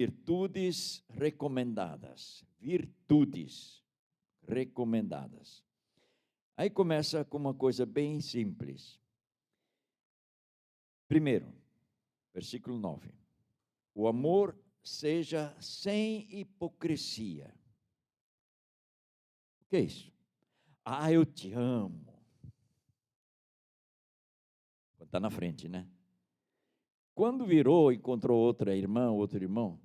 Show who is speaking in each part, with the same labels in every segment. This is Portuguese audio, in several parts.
Speaker 1: Virtudes recomendadas. Virtudes recomendadas. Aí começa com uma coisa bem simples. Primeiro, versículo 9. O amor seja sem hipocrisia. O que é isso? Ah, eu te amo. Está na frente, né? Quando virou, encontrou outra irmã, outro irmão,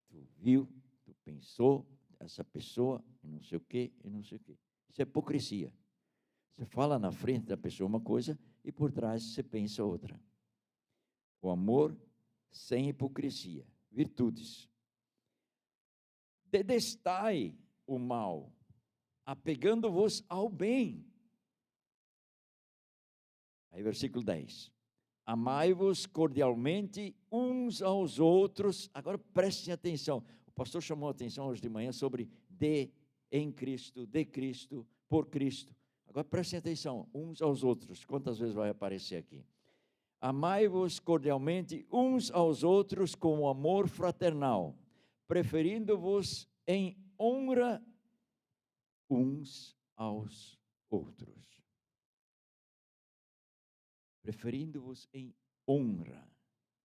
Speaker 1: tu viu, tu pensou, essa pessoa, não sei o quê, e não sei o quê. Isso é hipocrisia. Você fala na frente da pessoa uma coisa e por trás você pensa outra. O amor sem hipocrisia. Virtudes. Detestai o mal, apegando-vos ao bem. Aí, versículo 10. Amai-vos cordialmente uns aos outros. Agora prestem atenção. O pastor chamou a atenção hoje de manhã sobre em Cristo, de Cristo, por Cristo. Agora prestem atenção, uns aos outros. Quantas vezes vai aparecer aqui? Amai-vos cordialmente uns aos outros com amor fraternal, preferindo-vos em honra uns aos outros. Preferindo-vos em honra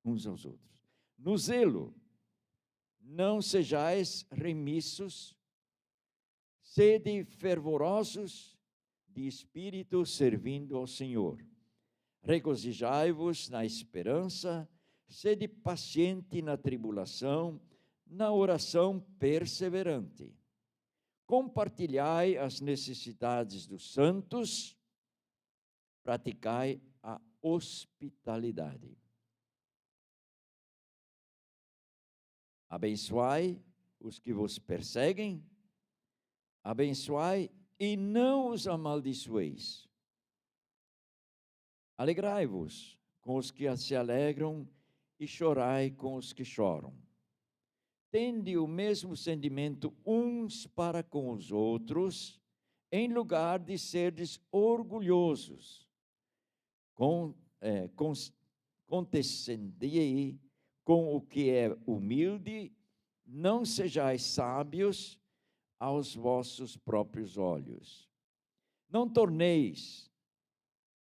Speaker 1: uns aos outros. No zelo, não sejais remissos, sede fervorosos de espírito servindo ao Senhor. Regozijai-vos na esperança, sede paciente na tribulação, na oração perseverante. Compartilhai as necessidades dos santos, praticai a hospitalidade. Abençoai os que vos perseguem, abençoai e não os amaldiçoeis. Alegrai-vos com os que se alegram e chorai com os que choram. Tende o mesmo sentimento uns para com os outros, em lugar de serdes orgulhosos. Condescendei com o que é humilde, não sejais sábios aos vossos próprios olhos. Não torneis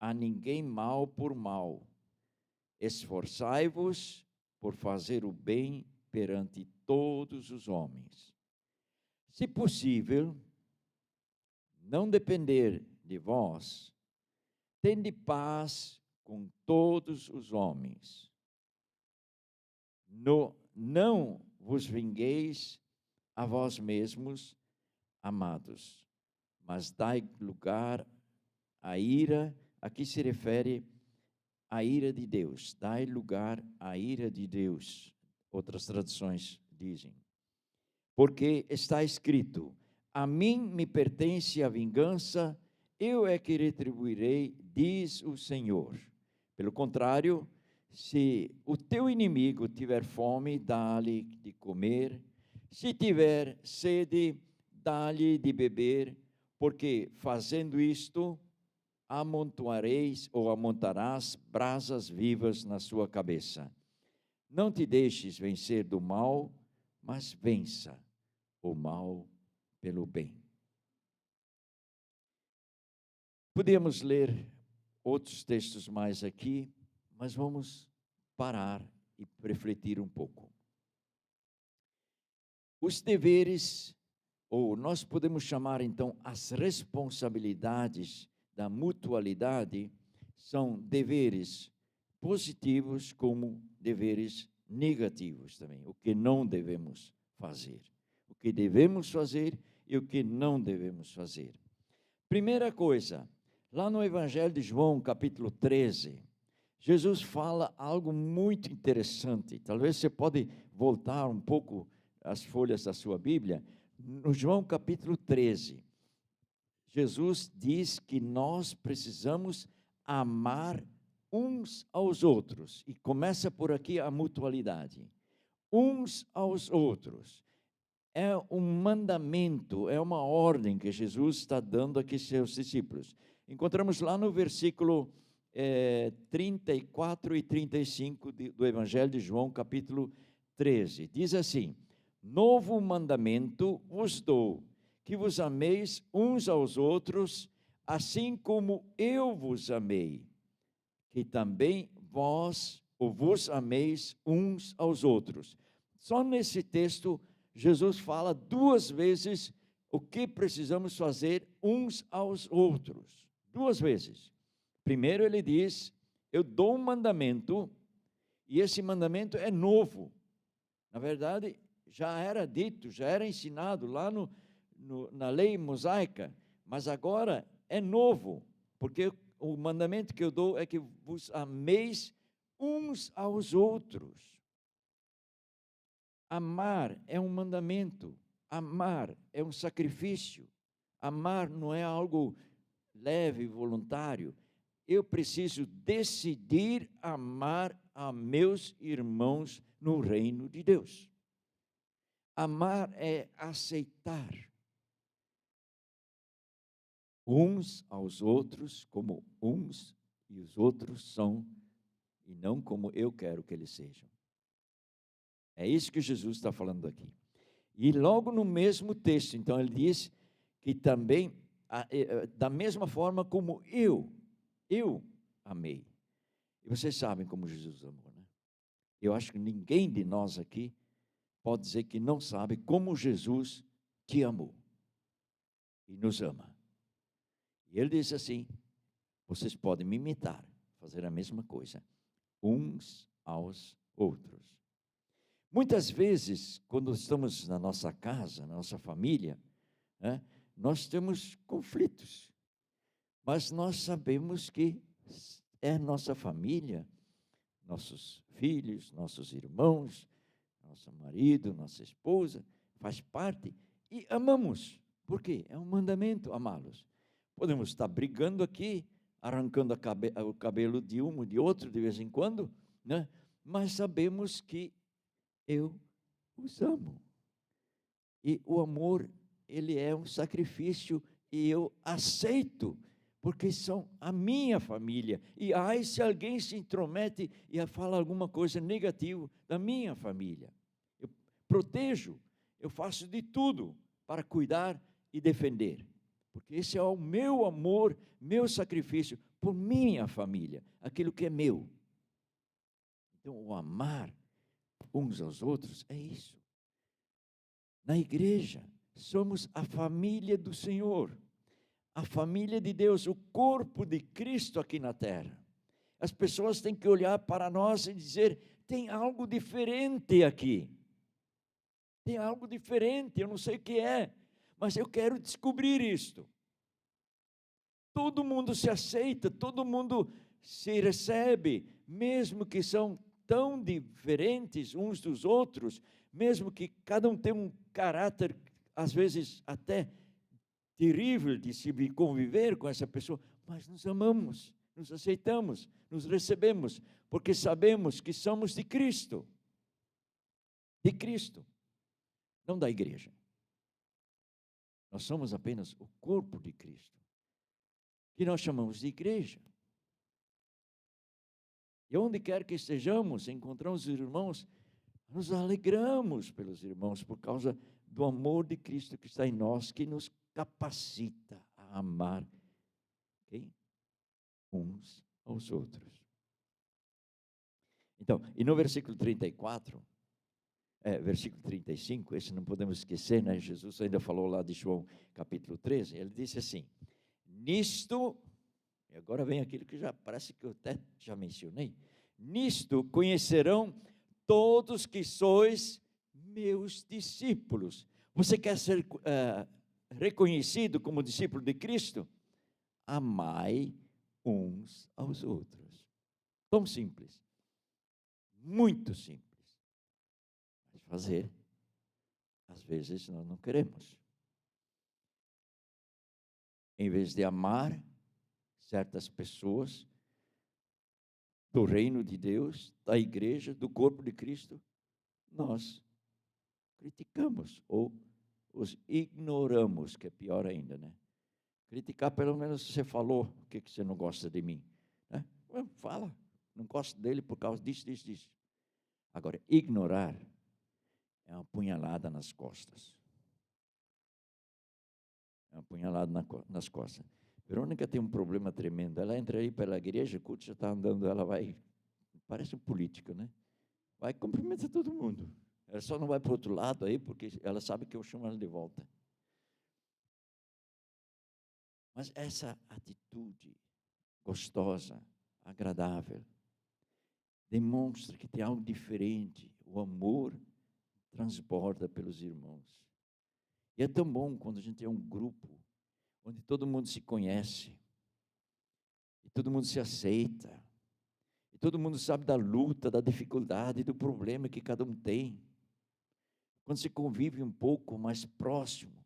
Speaker 1: a ninguém mal por mal. Esforçai-vos por fazer o bem perante todos os homens. Se possível, não depender de vós, tende paz com todos os homens. Não vos vingueis a vós mesmos, amados, mas dai lugar à ira. Aqui se refere à ira de Deus. Dai lugar à ira de Deus. Outras traduções dizem. Porque está escrito: a mim me pertence a vingança, eu é que retribuirei, diz o Senhor. Pelo contrário, se o teu inimigo tiver fome, dá-lhe de comer. Se tiver sede, dá-lhe de beber, porque fazendo isto, amontoareis ou amontarás brasas vivas na sua cabeça. Não te deixes vencer do mal, mas vença o mal pelo bem. Podemos ler outros textos mais aqui, mas vamos parar e refletir um pouco. Os deveres, ou nós podemos chamar então as responsabilidades da mutualidade, são deveres positivos como deveres negativos também, o que não devemos fazer. O que devemos fazer e o que não devemos fazer. Primeira coisa, lá no Evangelho de João, capítulo 13, Jesus fala algo muito interessante. Talvez você pode voltar um pouco as folhas da sua Bíblia. No João, capítulo 13, Jesus diz que nós precisamos amar uns aos outros. E começa por aqui a mutualidade. Uns aos outros. É um mandamento, é uma ordem que Jesus está dando aqui aos seus discípulos. Encontramos lá no versículo 34 e 35 do Evangelho de João, capítulo 13, diz assim: novo mandamento vos dou, que vos ameis uns aos outros, assim como eu vos amei, que também vós ou vos ameis uns aos outros. Só nesse texto, Jesus fala 2 vezes o que precisamos fazer uns aos outros. 2 vezes. Primeiro ele diz: eu dou um mandamento, e esse mandamento é novo. Na verdade, já era dito, já era ensinado lá na lei mosaica, mas agora é novo, porque o mandamento que eu dou é que vos ameis uns aos outros. Amar é um mandamento, amar é um sacrifício, amar não é algo leve, voluntário. Eu preciso decidir amar a meus irmãos no reino de Deus. Amar é aceitar uns aos outros como uns e os outros são, e não como eu quero que eles sejam. É isso que Jesus está falando aqui. E logo no mesmo texto, então, ele diz que também, da mesma forma como eu amei. E vocês sabem como Jesus amou, né? Eu acho que ninguém de nós aqui pode dizer que não sabe como Jesus te amou e nos ama. E ele diz assim: vocês podem me imitar, fazer a mesma coisa, uns aos outros. Muitas vezes, quando estamos na nossa casa, na nossa família, né, nós temos conflitos, mas nós sabemos que é nossa família, nossos filhos, nossos irmãos, nosso marido, nossa esposa, faz parte e amamos. Por quê? É um mandamento amá-los. Podemos estar brigando aqui, arrancando o cabelo de um ou de outro de vez em quando, né? Mas sabemos que eu os amo. E o amor, ele é um sacrifício e eu aceito, porque são a minha família. E ai, se alguém se intromete e fala alguma coisa negativa da minha família, eu protejo, eu faço de tudo para cuidar e defender, porque esse é o meu amor, meu sacrifício por minha família, aquilo que é meu. Então, o amar uns aos outros é isso. Na igreja, somos a família do Senhor, a família de Deus, o corpo de Cristo aqui na terra. As pessoas têm que olhar para nós e dizer: tem algo diferente aqui. Tem algo diferente, eu não sei o que é, mas eu quero descobrir isto. Todo mundo se aceita, todo mundo se recebe, mesmo que são tão diferentes uns dos outros, mesmo que cada um tem um caráter, às vezes até terrível de se conviver com essa pessoa, mas nos amamos, nos aceitamos, nos recebemos, porque sabemos que somos de Cristo, não da igreja. Nós somos apenas o corpo de Cristo, que nós chamamos de igreja. E onde quer que estejamos, encontramos os irmãos, nos alegramos pelos irmãos, por causa do amor de Cristo que está em nós, que nos capacita a amar uns aos outros. Então, e no versículo 34, versículo 35, esse não podemos esquecer, né? Jesus ainda falou lá de João capítulo 13, ele disse assim: nisto, e agora vem aquilo que já parece que eu até já mencionei, nisto conhecerão todos que sois meus discípulos. Você quer ser reconhecido como discípulo de Cristo? Amai uns aos outros. Tão simples, muito simples. Mas fazer, às vezes nós não queremos. Em vez de amar certas pessoas do reino de Deus, da igreja, do corpo de Cristo, nós criticamos ou os ignoramos, que é pior ainda, né? Criticar, pelo menos você falou o que você não gosta de mim, né? Fala, não gosto dele por causa disso. Agora, ignorar é uma punhalada nas costas. É uma punhalada nas costas. Verônica tem um problema tremendo. Ela entra aí pela igreja, o culto já está andando, ela vai, parece um político, né? Vai cumprimentar todo mundo. Ela só não vai para o outro lado aí, porque ela sabe que eu chamo ela de volta. Mas essa atitude gostosa, agradável, demonstra que tem algo diferente. O amor transborda pelos irmãos. E é tão bom quando a gente é um grupo onde todo mundo se conhece, e todo mundo se aceita, e todo mundo sabe da luta, da dificuldade, do problema que cada um tem. Quando você convive um pouco mais próximo,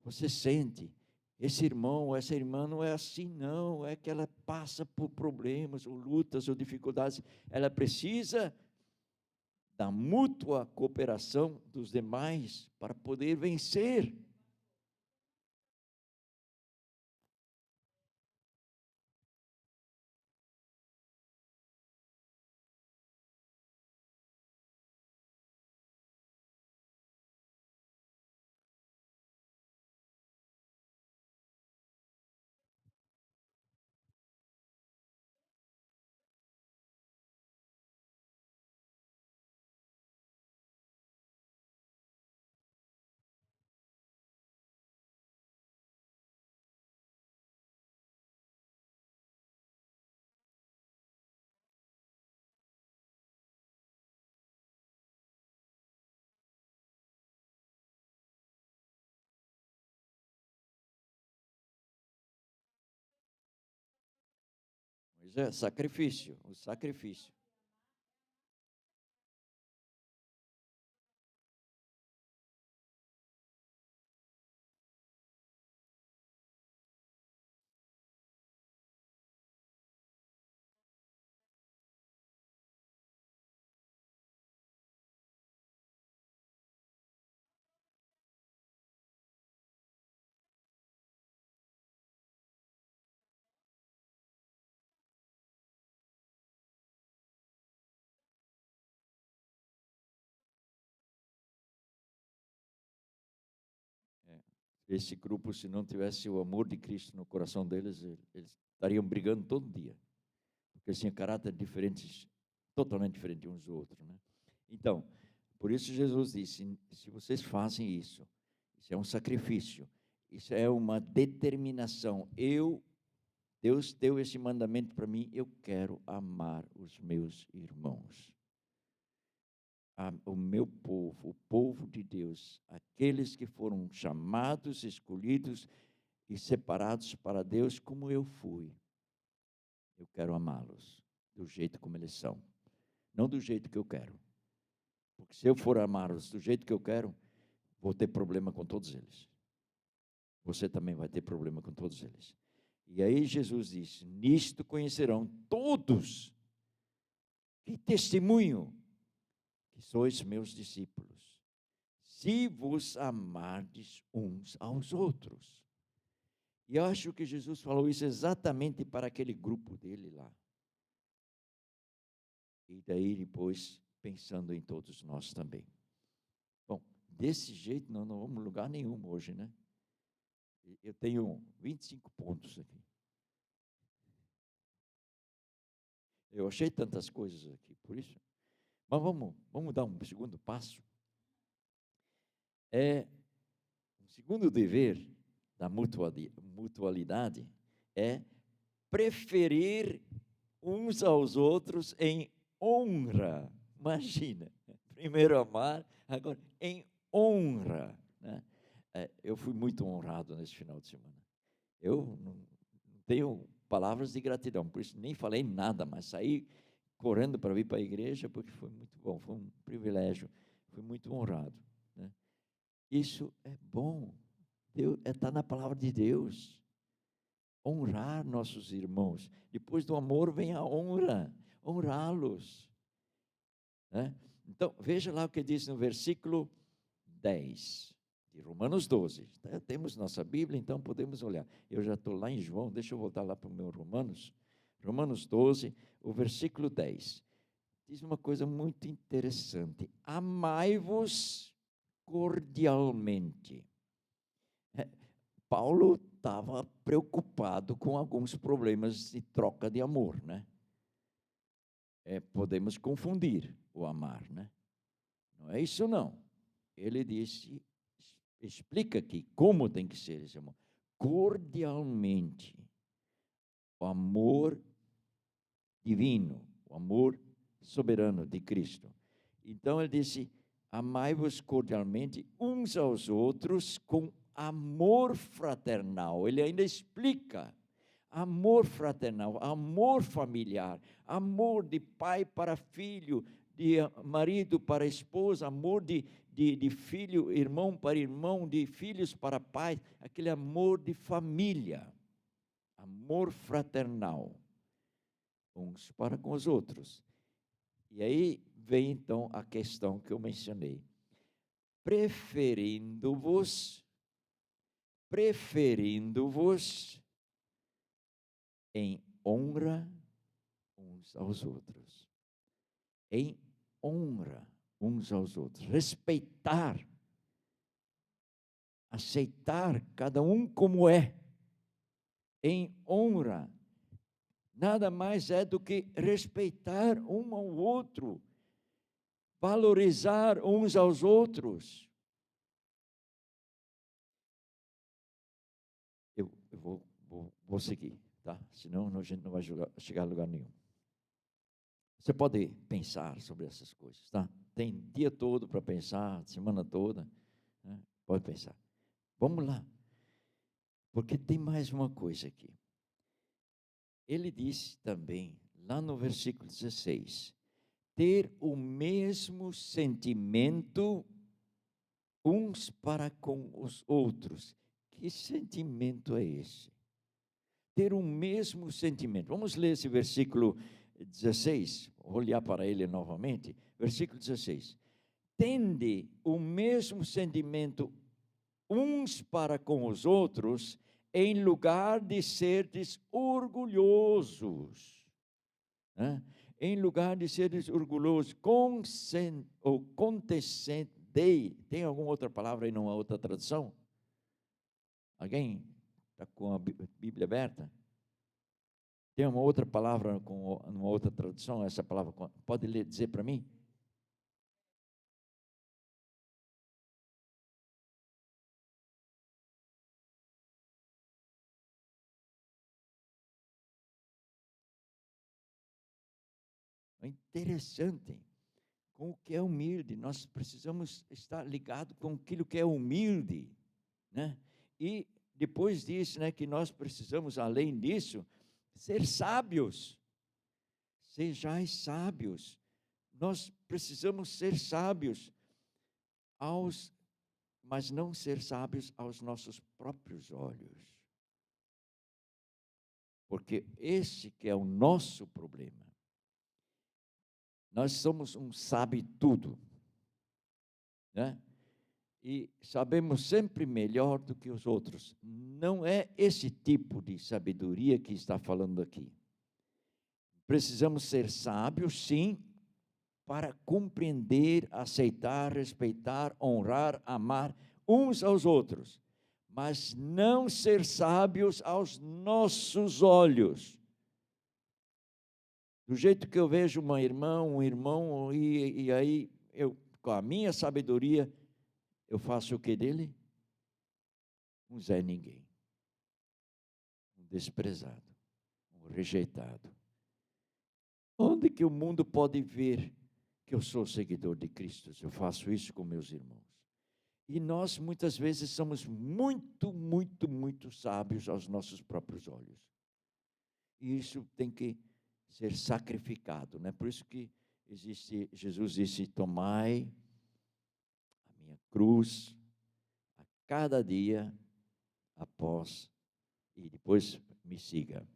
Speaker 1: você sente, esse irmão ou essa irmã não é assim não, é que ela passa por problemas, ou lutas, ou dificuldades, ela precisa da mútua cooperação dos demais para poder vencer. Pois é, sacrifício, o sacrifício. É. Esse grupo, se não tivesse o amor de Cristo no coração deles, eles estariam brigando todo dia, porque eles tinham caráter diferentes, totalmente diferentes uns dos outros, né? Então, por isso Jesus disse, se vocês fazem isso, isso é um sacrifício, isso é uma determinação. Deus deu esse mandamento para mim, eu quero amar os meus irmãos. O meu povo, o povo de Deus, aqueles que foram chamados, escolhidos e separados para Deus, como eu fui. Eu quero amá-los do jeito como eles são, não do jeito que eu quero. Porque se eu for amá-los do jeito que eu quero, vou ter problema com todos eles. Você também vai ter problema com todos eles. E aí Jesus disse, nisto conhecerão todos que testemunho que sois meus discípulos, se vos amardes uns aos outros. E eu acho que Jesus falou isso exatamente para aquele grupo dele lá. E daí depois, pensando em todos nós também. Bom, desse jeito nós não vamos a lugar nenhum hoje, né? Eu tenho 25 pontos aqui. Eu achei tantas coisas aqui, por isso. Mas vamos dar um segundo passo. O segundo dever da mutualidade é preferir uns aos outros em honra. Imagina, primeiro amar, agora em honra, né? Eu fui muito honrado nesse final de semana. Eu não tenho palavras de gratidão, por isso nem falei nada, mas saí correndo para vir para a igreja, porque foi muito bom, foi um privilégio, fui muito honrado, né? Isso é bom, está na palavra de Deus. Honrar nossos irmãos. Depois do amor vem a honra, honrá-los, né? Então, veja lá o que diz no versículo 10 de Romanos 12. Temos nossa Bíblia, então podemos olhar. Eu já estou lá em João, deixa eu voltar lá para o meu Romanos. Romanos 12, o versículo 10. diz uma coisa muito interessante: amai-vos cordialmente. Paulo estava preocupado com alguns problemas de troca de amor, né? Podemos confundir o amar, né? Não é isso, não. Ele disse, explica aqui como tem que ser esse amor. Cordialmente. O amor divino, o amor soberano de Cristo. Então ele disse: amai-vos cordialmente uns aos outros com amor fraternal. Ele ainda explica: amor fraternal, amor familiar, amor de pai para filho, de marido para esposa, amor de filho, irmão para irmão, de filhos para pai, aquele amor de família, amor fraternal, uns para com os outros. E aí vem então a questão que eu mencionei: preferindo-vos em honra uns aos outros. Em honra uns aos outros. Respeitar, aceitar cada um como é. Em honra. Nada mais é do que respeitar um ao outro. Valorizar uns aos outros. Eu vou seguir, tá? Senão a gente não vai chegar a lugar nenhum. Você pode pensar sobre essas coisas, tá? Tem dia todo para pensar, semana toda, né? Pode pensar. Vamos lá, porque tem mais uma coisa aqui. Ele disse também, lá no versículo 16, ter o mesmo sentimento uns para com os outros. Que sentimento é esse? Ter o mesmo sentimento. Vamos ler esse versículo 16, vou olhar para ele novamente. Versículo 16. Tende o mesmo sentimento uns para com os outros, em lugar de serdes orgulhosos. Né? Em lugar de serdes orgulhosos, contescendei. Tem alguma outra palavra aí numa outra tradução? Alguém está com a Bíblia aberta? Tem uma outra palavra com uma outra tradução? Essa palavra pode dizer para mim? É interessante. Com o que é humilde, nós precisamos estar ligados com aquilo que é humilde, né? E depois disso, né, que nós precisamos, além disso, ser sábios. Sejais sábios. Nós precisamos ser sábios mas não ser sábios aos nossos próprios olhos. Porque esse que é o nosso problema. Nós somos um sabe-tudo, né? E sabemos sempre melhor do que os outros. Não é esse tipo de sabedoria que está falando aqui. Precisamos ser sábios, sim, para compreender, aceitar, respeitar, honrar, amar uns aos outros, mas não ser sábios aos nossos olhos. Do jeito que eu vejo uma irmã, um irmão, e aí eu, com a minha sabedoria, eu faço o que dele? Um Zé Ninguém, um desprezado, um rejeitado. Onde que o mundo pode ver que eu sou seguidor de Cristo? Eu faço isso com meus irmãos. E nós, muitas vezes, somos muito, muito, muito sábios aos nossos próprios olhos. E isso tem que ser sacrificado, né? Por isso que Jesus disse: tomai a minha cruz a cada dia após, e depois me siga.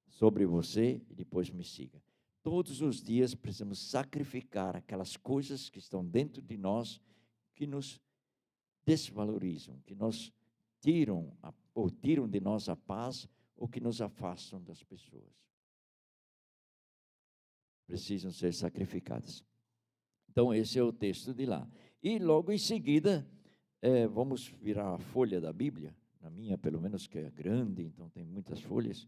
Speaker 1: Sobre você, e depois me siga. Todos os dias precisamos sacrificar aquelas coisas que estão dentro de nós, que nos desvalorizam, que nos tiram de nós a paz, ou que nos afastam das pessoas. precisam ser sacrificadas. Então, esse é o texto de lá. E logo em seguida, vamos virar a folha da Bíblia, na minha, pelo menos, que é grande, então tem muitas folhas.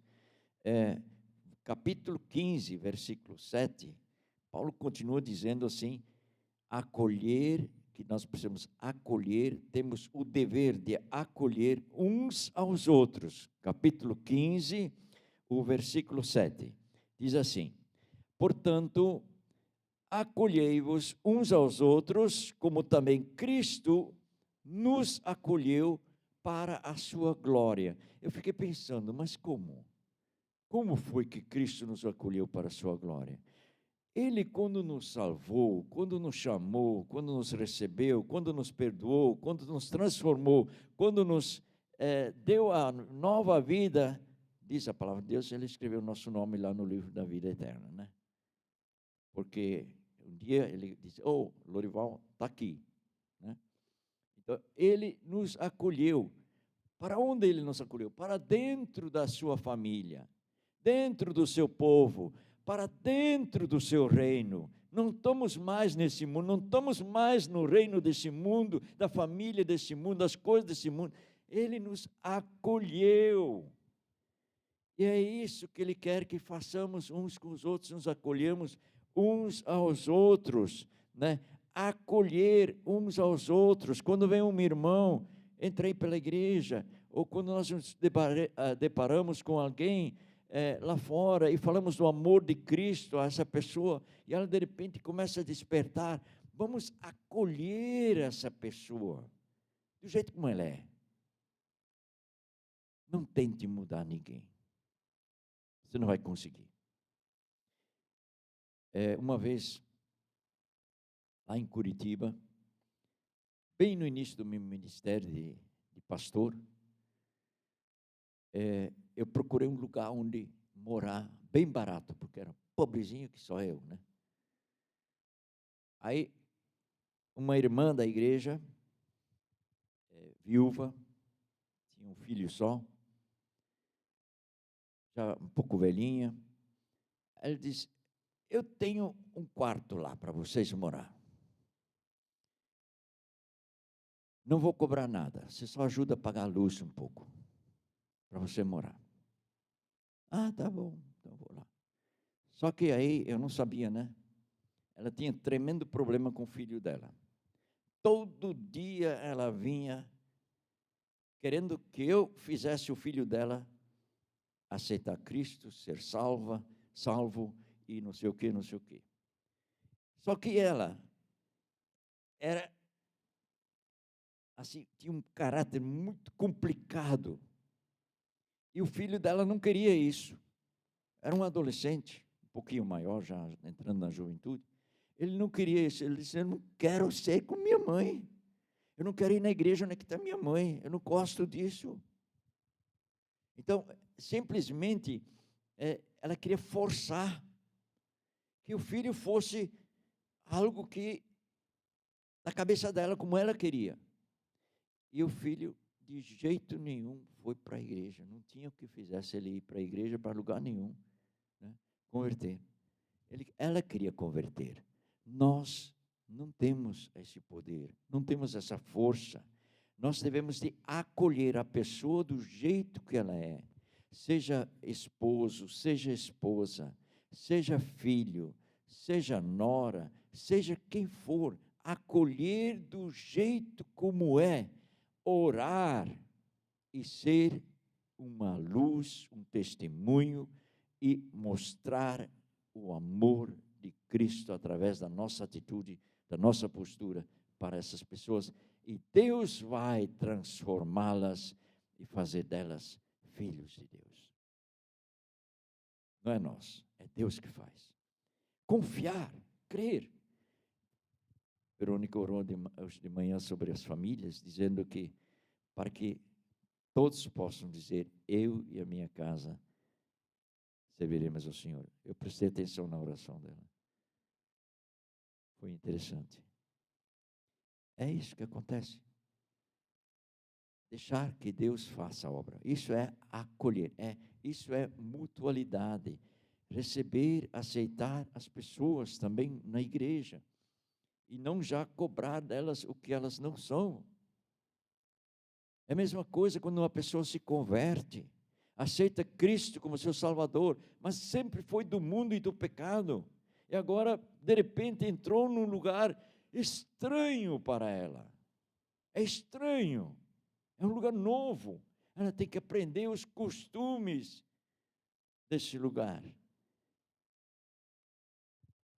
Speaker 1: Capítulo 15, versículo 7, Paulo continua dizendo assim: acolher, que nós precisamos acolher, temos o dever de acolher uns aos outros. Capítulo 15, o versículo 7, diz assim: portanto, acolhei-vos uns aos outros, como também Cristo nos acolheu para a sua glória. Eu fiquei pensando, mas como? Como foi que Cristo nos acolheu para a sua glória? Ele, quando nos salvou, quando nos chamou, quando nos recebeu, quando nos perdoou, quando nos transformou, quando nos deu a nova vida, diz a palavra de Deus, ele escreveu o nosso nome lá no livro da vida eterna, né? Porque um dia ele disse: oh, Lorival está aqui, né? Então, ele nos acolheu. Para onde ele nos acolheu? Para dentro da sua família, dentro do seu povo, para dentro do seu reino. Não estamos mais nesse mundo, não estamos mais no reino desse mundo, da família desse mundo, das coisas desse mundo. Ele nos acolheu. E é isso que ele quer que façamos uns com os outros, nos acolhemos uns aos outros, né? Acolher uns aos outros. Quando vem um irmão, entrei pela igreja, ou quando nós nos deparamos com alguém lá fora e falamos do amor de Cristo a essa pessoa, e ela de repente começa a despertar, vamos acolher essa pessoa, do jeito como ela é. Não tente mudar ninguém. Você não vai conseguir. Uma vez, lá em Curitiba, bem no início do meu ministério de pastor, eu procurei um lugar onde morar, bem barato, porque era pobrezinho que só eu, né? Aí, uma irmã da igreja, viúva, tinha um filho só, já um pouco velhinha, ela disse: eu tenho um quarto lá para vocês morar. Não vou cobrar nada, você só ajuda a pagar a luz um pouco, para você morar. Ah, tá bom, então vou lá. Só que aí eu não sabia, né? Ela tinha tremendo problema com o filho dela. Todo dia ela vinha querendo que eu fizesse o filho dela aceitar Cristo, ser salvo e não sei o quê, não sei o quê. Só que ela era assim, tinha um caráter muito complicado. E o filho dela não queria isso. Era um adolescente, um pouquinho maior, já entrando na juventude. Ele não queria isso. Ele disse: eu não quero ser com minha mãe. Eu não quero ir na igreja onde está minha mãe. Eu não gosto disso. Então, simplesmente, ela queria forçar que o filho fosse algo que, na cabeça dela, como ela queria. E o filho, de jeito nenhum, foi para a igreja. Não tinha o que fizesse ele ir para a igreja, para lugar nenhum, né? Converter. Ela queria converter. Nós não temos esse poder, não temos essa força. Nós devemos de acolher a pessoa do jeito que ela é. Seja esposo, seja esposa, seja filho, seja nora, seja quem for, acolher do jeito como é, orar e ser uma luz, um testemunho e mostrar o amor de Cristo através da nossa atitude, da nossa postura para essas pessoas, e Deus vai transformá-las e fazer delas filhos de Deus. Não é nós, é Deus que faz. Confiar, crer. Verônica orou hoje de manhã sobre as famílias, dizendo que, para que todos possam dizer: eu e a minha casa serviremos ao Senhor. Eu prestei atenção na oração dela. Foi interessante. É isso que acontece. Deixar que Deus faça a obra. Isso é acolher. Isso é mutualidade. receber, aceitar as pessoas também na igreja. E não já cobrar delas o que elas não são. É a mesma coisa quando uma pessoa se converte, aceita Cristo como seu Salvador, mas sempre foi do mundo e do pecado. E agora, de repente, entrou num lugar estranho para ela. É estranho. É um lugar novo. Ela tem que aprender os costumes desse lugar.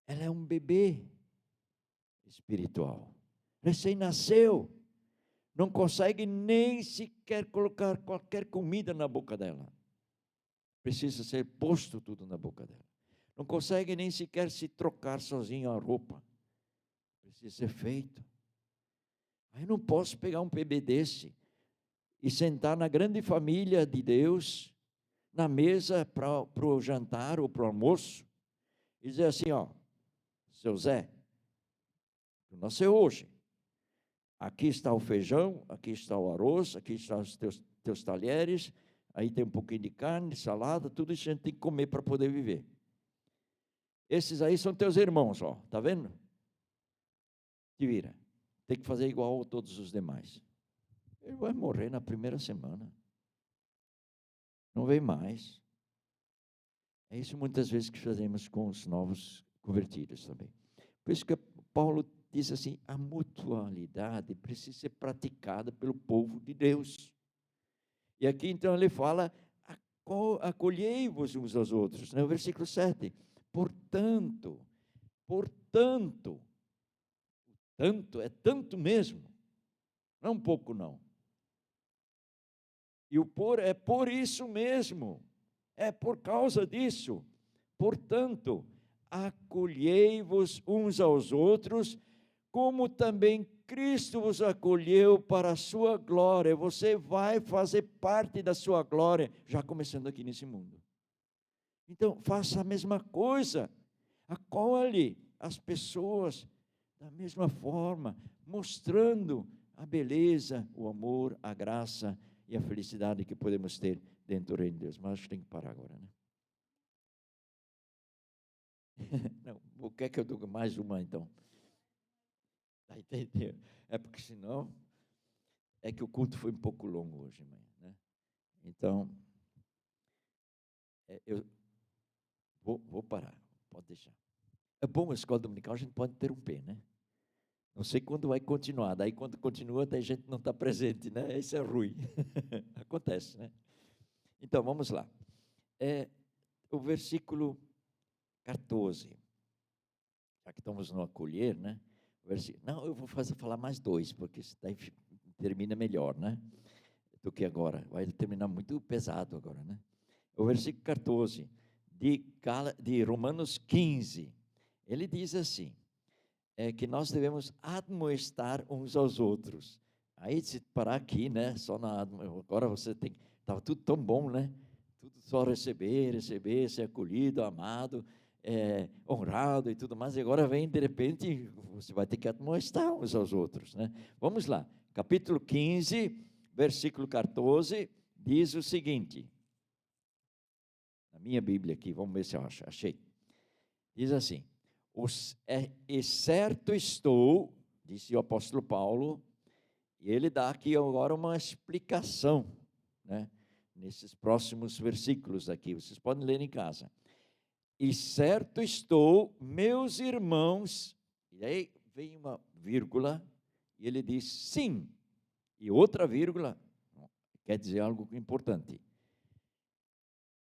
Speaker 1: Ela é um bebê espiritual. Recém-nasceu. Não consegue nem sequer colocar qualquer comida na boca dela. Precisa ser posto tudo na boca dela. Não consegue nem sequer se trocar sozinho a roupa. Precisa ser feito. Aí não posso pegar um bebê desse e sentar na grande família de Deus, na mesa para o jantar ou para o almoço, e dizer assim, ó, seu Zé, tu nasceu hoje. Aqui está o feijão, aqui está o arroz, aqui estão os teus talheres, aí tem um pouquinho de carne, salada, tudo isso a gente tem que comer para poder viver. Esses aí são teus irmãos, ó, tá vendo? Te vira. Tem que fazer igual a todos os demais. Ele vai morrer na primeira semana. Não vem mais. É isso muitas vezes que fazemos com os novos convertidos também. Por isso que Paulo diz assim, a mutualidade precisa ser praticada pelo povo de Deus. E aqui então ele fala, acolhei-vos uns aos outros, né? O versículo 7. Portanto, tanto, é tanto mesmo, não é um pouco não. E o por é por isso mesmo, é por causa disso. Portanto, acolhei-vos uns aos outros, como também Cristo vos acolheu para a sua glória. Você vai fazer parte da sua glória, já começando aqui nesse mundo. Então, faça a mesma coisa. Acolhe as pessoas da mesma forma, mostrando a beleza, o amor, a graça e a felicidade que podemos ter dentro do reino de Deus. Mas acho que tem que parar agora, né? Não, o que é que eu dou mais uma então? Tá entendendo? É porque senão é que o culto foi um pouco longo hoje, mãe, né? Então, eu vou parar, pode deixar. É bom a escola dominical, a gente pode interromper, né? Não sei quando vai continuar, daí quando continua, daí a gente não está presente, né? Isso é ruim. Acontece, né? Então, vamos lá. O versículo 14. Já que estamos no acolher, né? Não, eu vou falar mais dois, porque isso daí termina melhor, né? Do que agora. Vai terminar muito pesado agora, né? O versículo 14 de Romanos 15, ele diz assim, que nós devemos admoestar uns aos outros. Aí, se parar aqui, né? Agora você tem... Estava tudo tão bom, né? Tudo só receber, ser acolhido, amado, honrado e tudo mais. E agora vem, de repente, você vai ter que admoestar uns aos outros, né? Vamos lá. Capítulo 15, versículo 14, diz o seguinte. Na minha Bíblia aqui, vamos ver se eu achei. Diz assim, e certo estou, disse o apóstolo Paulo, e ele dá aqui agora uma explicação, né? Nesses próximos versículos aqui, vocês podem ler em casa. E certo estou, meus irmãos, e aí vem uma vírgula, e ele diz sim, e outra vírgula, quer dizer algo importante.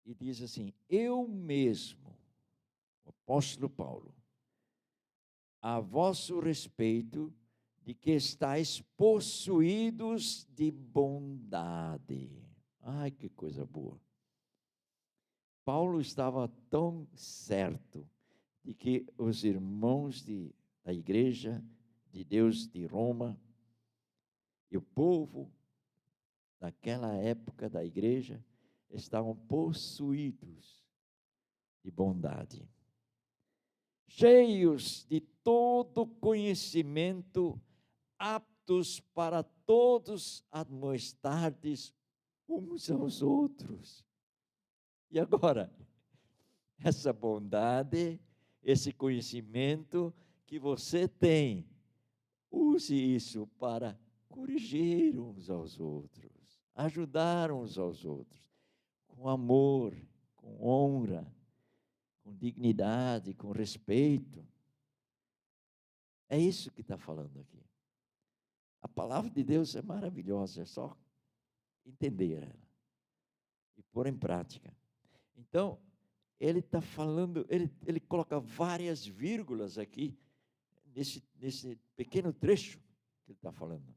Speaker 1: E diz assim, eu mesmo, o apóstolo Paulo, a vosso respeito, de que estáis possuídos de bondade. Ai, que coisa boa. Paulo estava tão certo de que os irmãos da igreja de Deus de Roma e o povo daquela época da igreja estavam possuídos de bondade, cheios de todo conhecimento, aptos para todos admoestardes uns aos outros. E agora? essa bondade, esse conhecimento que você tem. Use isso para corrigir uns aos outros, ajudar uns aos outros, com amor, com honra, com dignidade, com respeito. É isso que está falando aqui. A palavra de Deus é maravilhosa, é só entender ela e pôr em prática. Então, ele está falando, ele coloca várias vírgulas aqui, nesse pequeno trecho que ele está falando.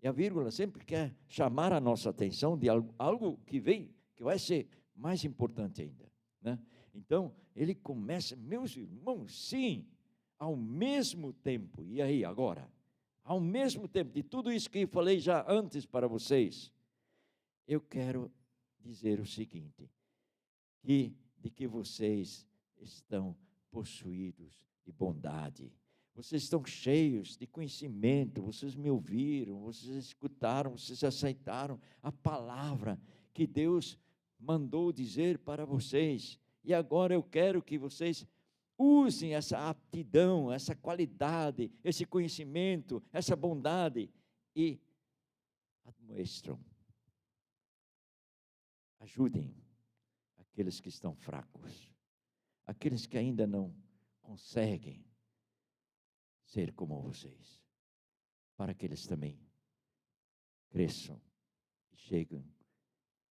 Speaker 1: E a vírgula sempre quer chamar a nossa atenção de algo que vem, que vai ser mais importante ainda, né? Então, ele começa, meus irmãos, sim, ao mesmo tempo, e aí agora? Ao mesmo tempo de tudo isso que eu falei já antes para vocês, eu quero dizer o seguinte, de que vocês estão possuídos de bondade, vocês estão cheios de conhecimento, vocês me ouviram, vocês escutaram, vocês aceitaram a palavra que Deus mandou dizer para vocês, e agora eu quero que vocês usem essa aptidão, essa qualidade, esse conhecimento, essa bondade e admoestam, ajudem aqueles que estão fracos, aqueles que ainda não conseguem ser como vocês, para que eles também cresçam e cheguem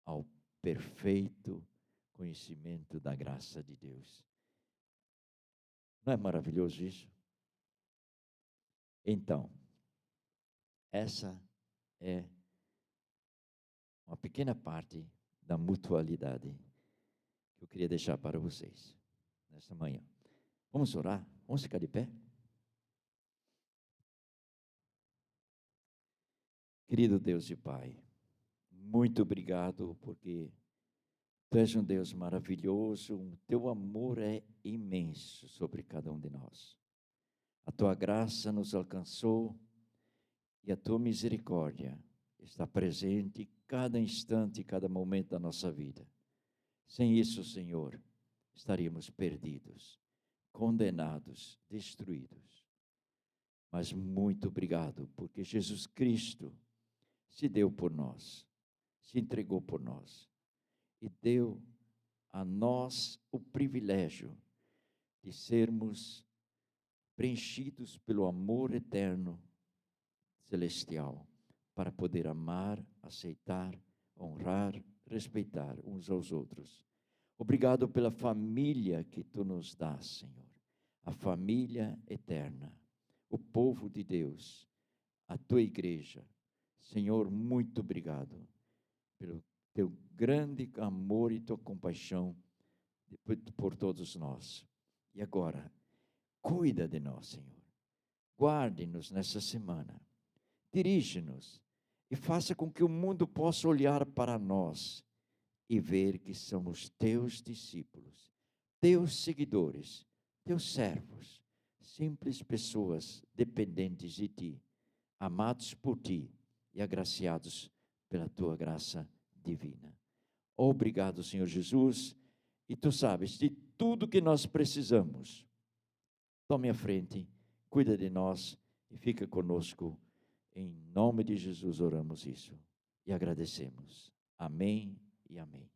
Speaker 1: ao perfeito conhecimento da graça de Deus. Não é maravilhoso isso? Então, essa é uma pequena parte da mutualidade que eu queria deixar para vocês nesta manhã. Vamos orar? Vamos ficar de pé? Querido Deus e Pai, muito obrigado porque Tu és um Deus maravilhoso, o Teu amor é imenso sobre cada um de nós. A Tua graça nos alcançou e a Tua misericórdia está presente cada instante, cada momento da nossa vida. Sem isso, Senhor, estaríamos perdidos, condenados, destruídos. Mas muito obrigado, porque Jesus Cristo se deu por nós, se entregou por nós e deu a nós o privilégio de sermos preenchidos pelo amor eterno, celestial, para poder amar, aceitar, honrar, respeitar uns aos outros. Obrigado pela família que Tu nos dás, Senhor, a família eterna, o povo de Deus, a Tua igreja. Senhor, muito obrigado pelo Teu grande amor e Tua compaixão por todos nós. E agora, cuida de nós, Senhor. Guarde-nos nessa semana. Dirige-nos e faça com que o mundo possa olhar para nós e ver que somos Teus discípulos, Teus seguidores, Teus servos, simples pessoas dependentes de Ti, amados por Ti e agraciados pela Tua graça divina. Obrigado, Senhor Jesus, e Tu sabes de tudo que nós precisamos. Tome a frente, cuida de nós e fica conosco. Em nome de Jesus oramos isso e agradecemos. Amém e amém.